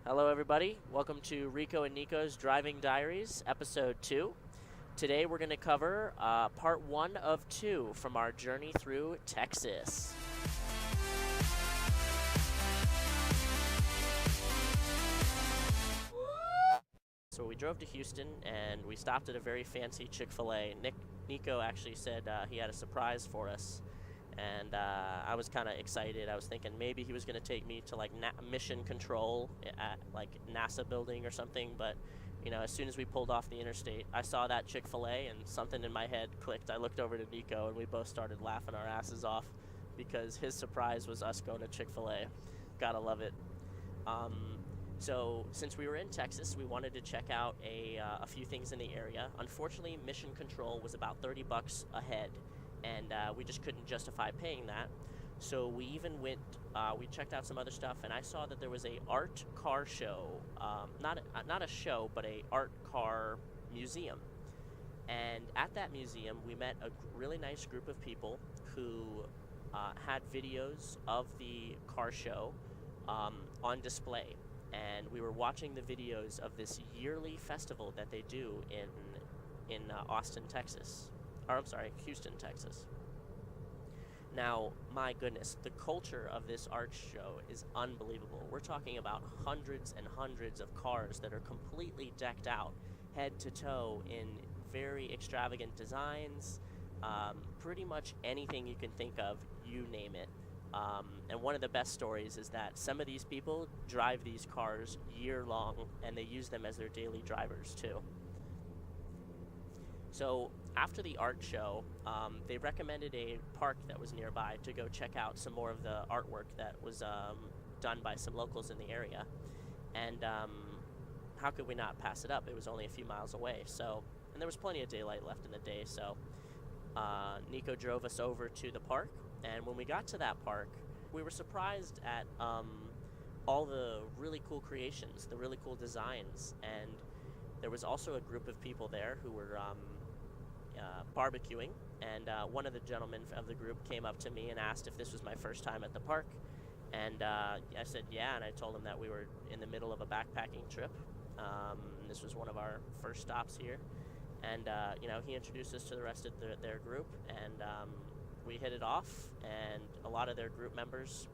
Hello, everybody. Welcome to Rico and Nico's Driving Diaries, Episode 2. Today we're going to cover Part 1 of 2 from our journey through Texas. So we drove to Houston and we stopped at a very fancy Chick-fil-A. Nico actually said he had a surprise for us. And I was kind of excited. I was thinking maybe he was going to take me to like mission control at like NASA building or something. But you know, as soon as we pulled off the interstate, I saw that Chick-fil-A and something in my head clicked. I looked over to Nico and we both started laughing our asses off because his surprise was us going to Chick-fil-A. Gotta love it. So since we were in Texas, we wanted to check out a few things in the area. Unfortunately, mission control was about $30 a head. And we just couldn't justify paying that. So we even went, we checked out some other stuff, and I saw that there was a art car show, not a show, but a art car museum. And at that museum, we met a really nice group of people who had videos of the car show on display. And we were watching the videos of this yearly festival that they do in Austin, Texas. Or I'm sorry, Houston, Texas. Now, my goodness, the culture of this art show is unbelievable. We're talking about hundreds and hundreds of cars that are completely decked out, head to toe, in very extravagant designs. Pretty much anything you can think of, you name it. And one of the best stories is that some of these people drive these cars year long, and they use them as their daily drivers too. So after the art show, they recommended a park that was nearby to go check out some more of the artwork that was done by some locals in the area. And how could we not pass it up? It was only a few miles away. So, and there was plenty of daylight left in the day. So Nico drove us over to the park. And when we got to that park, we were surprised at all the really cool creations, the really cool designs. And there was also a group of people there who were barbecuing, and one of the gentlemen of the group came up to me and asked if this was my first time at the park, and I said yeah, and I told him that we were in the middle of a backpacking trip. This was one of our first stops here, and you know, he introduced us to the rest of their group, and we hit it off, and a lot of their group members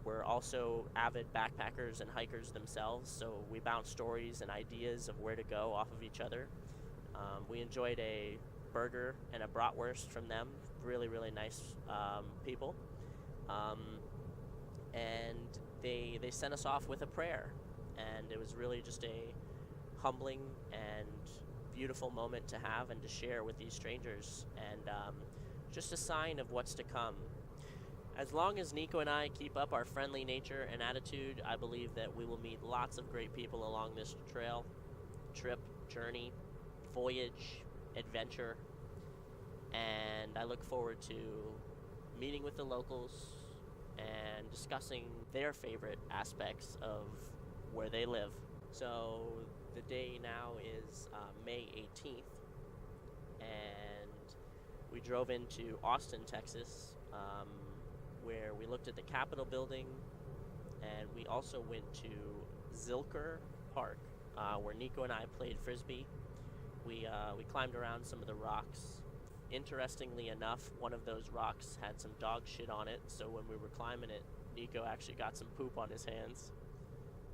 were also avid backpackers and hikers themselves, so we bounced stories and ideas of where to go off of each other. We enjoyed a burger and a bratwurst from them. Really, really nice people. And they sent us off with a prayer. And it was really just a humbling and beautiful moment to have and to share with these strangers. And just a sign of what's to come. As long as Nico and I keep up our friendly nature and attitude, I believe that we will meet lots of great people along this trail, trip, journey, voyage, adventure, and I look forward to meeting with the locals and discussing their favorite aspects of where they live. So the day now is May 18th, and we drove into Austin, Texas, where we looked at the Capitol building, and we also went to Zilker Park, where Nico and I played Frisbee. We climbed around some of the rocks. Interestingly enough, one of those rocks had some dog shit on it, so when we were climbing it, Nico actually got some poop on his hands.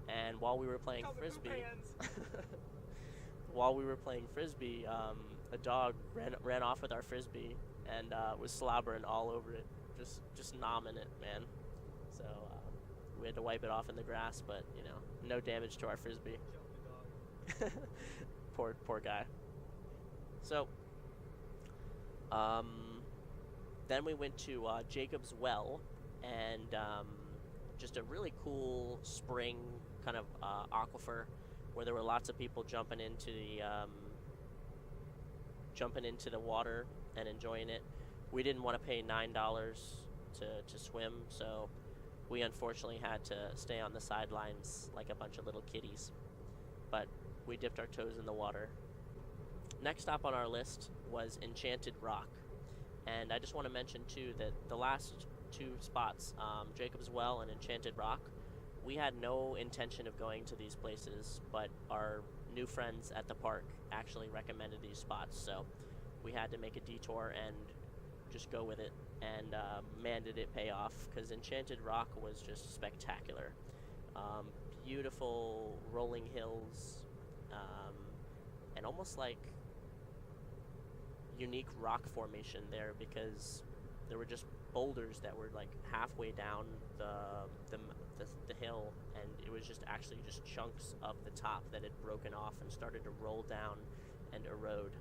And while we were playing Frisbee, a dog ran off with our Frisbee and was slobbering all over it, just nomming it, man. So we had to wipe it off in the grass, but you know, no damage to our Frisbee. Poor guy. So then we went to Jacob's Well, and just a really cool spring kind of aquifer where there were lots of people jumping into the water and enjoying it. We didn't want to pay $9 to swim, so we unfortunately had to stay on the sidelines like a bunch of little kiddies. But we dipped our toes in the water. Next stop on our list was Enchanted Rock. And I just want to mention, too, that the last two spots, Jacob's Well and Enchanted Rock, we had no intention of going to these places, but our new friends at the park actually recommended these spots, so we had to make a detour and just go with it. And man, did it pay off, because Enchanted Rock was just spectacular. Um, Beautiful rolling hills, and almost like unique rock formation there, because there were just boulders that were like halfway down the hill, and it was just actually just chunks of the top that had broken off and started to roll down and erode.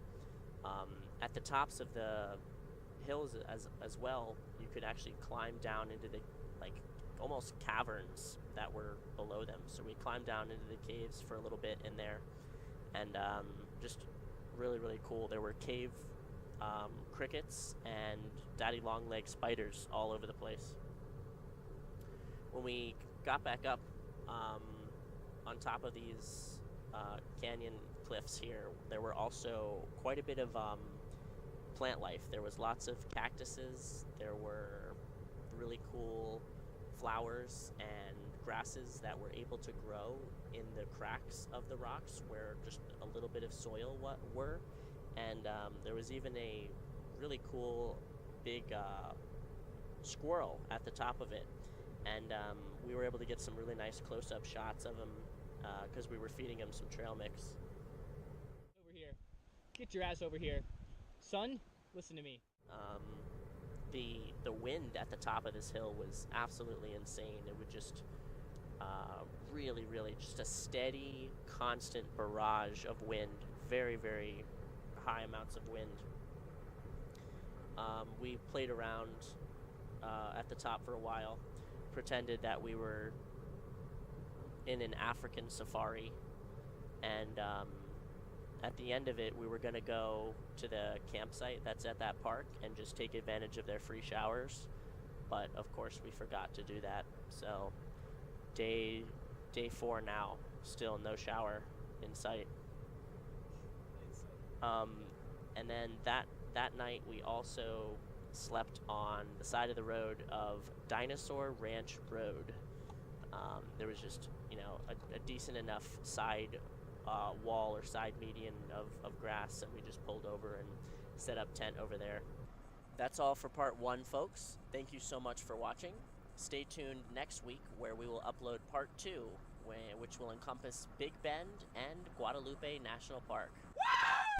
At the tops of the hills as well, you could actually climb down into the like almost caverns that were below them. So we climbed down into the caves for a little bit in there, and just really, really cool. There were cave crickets and daddy long leg spiders all over the place. When we got back up on top of these canyon cliffs here, there were also quite a bit of plant life. There was lots of cactuses, there were really cool flowers and grasses that were able to grow in the cracks of the rocks where just a little bit of soil were. And there was even a really cool big squirrel at the top of it. And we were able to get some really nice close-up shots of him because we were feeding him some trail mix. Over here. Get your ass over here. Son, listen to me. The wind at the top of this hill was absolutely insane. It would just really, really just a steady, constant barrage of wind. Very, very high amounts of wind. We played around at the top for a while, pretended that we were in an African safari, and at the end of it, we were going to go to the campsite that's at that park and just take advantage of their free showers, but of course we forgot to do that. So day 4 now, still no shower in sight. And then that night we also slept on the side of the road of Dinosaur Ranch Road. There was just, a decent enough side wall or side median of grass, and we just pulled over and set up tent over there. That's all for part 1, folks. Thank you so much for watching. Stay tuned next week where we will upload part 2, which will encompass Big Bend and Guadalupe National Park.